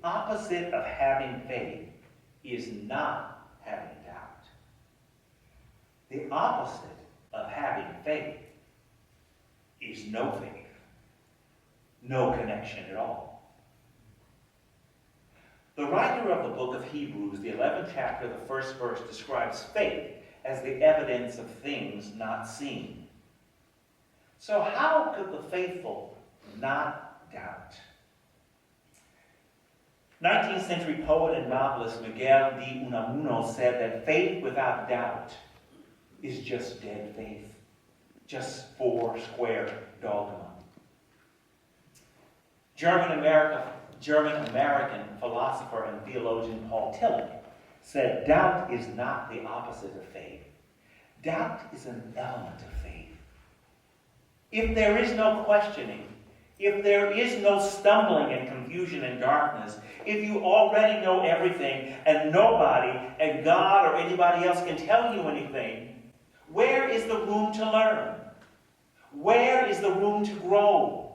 opposite of having faith is not having doubt. The opposite of having faith is no faith, no connection at all. The writer of the book of Hebrews, the 11th chapter, the first verse, describes faith as the evidence of things not seen. So how could the faithful not doubt? 19th century poet and novelist Miguel de Unamuno said that faith without doubt is just dead faith, just four square dogma. German-American philosopher and theologian Paul Tillich said, doubt is not the opposite of faith. Doubt is an element of faith. If there is no questioning, if there is no stumbling and confusion and darkness, if you already know everything and nobody and God or anybody else can tell you anything, where is the room to learn? Where is the room to grow?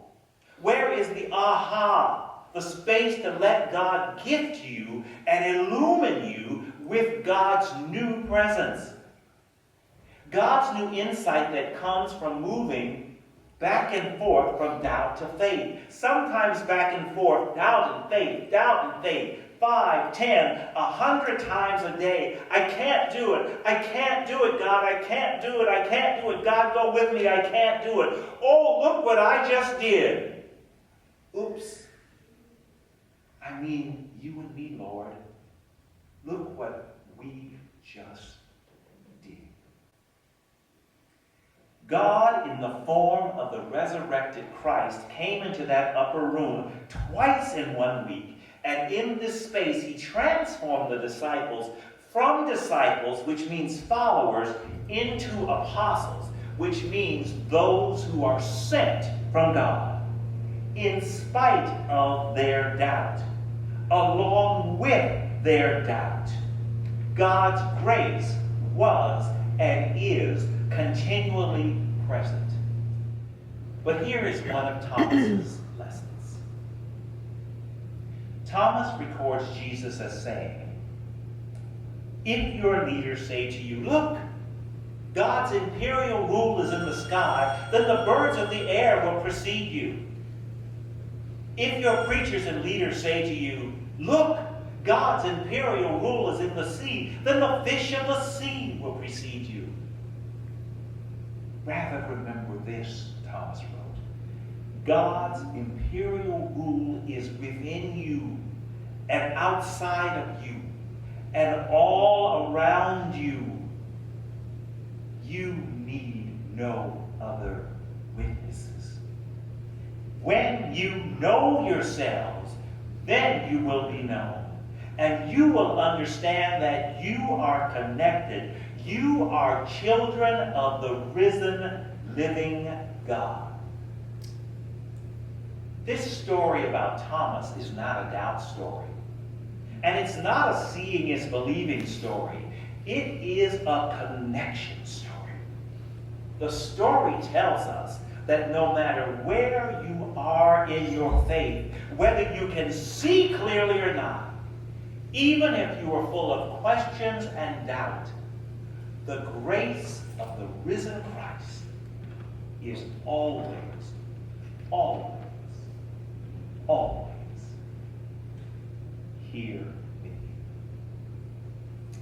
Where is the aha, the space to let God gift you and illumine you with God's new presence? God's new insight that comes from moving back and forth from doubt to faith. Sometimes back and forth, doubt and faith, 5, 10, 100 times a day. I can't do it. I can't do it, God. I can't do it. I can't do it. God, go with me. I can't do it. Oh, look what I just did. Oops. I mean, you and me, Lord. Look what we just did. God, in the form of the resurrected Christ, came into that upper room twice in 1 week. And in this space, he transformed the disciples from disciples, which means followers, into apostles, which means those who are sent from God, in spite of their doubt, along with their doubt. God's grace was and is continually present. But here is one of Thomas's lessons. Thomas records Jesus as saying, if your leaders say to you, look, God's imperial rule is in the sky, then the birds of the air will precede you. If your preachers and leaders say to you, look, God's imperial rule is in the sea, then the fish of the sea will precede you. Rather remember this, Thomas wrote. God's imperial rule is within you and outside of you and all around you. You need no other witnesses. When you know yourselves, then you will be known. And you will understand that you are connected. You are children of the risen, living God. This story about Thomas is not a doubt story. And it's not a seeing is believing story. It is a connection story. The story tells us that no matter where you are in your faith, whether you can see clearly or not, even if you are full of questions and doubt, the grace of the risen Christ is always, always, always here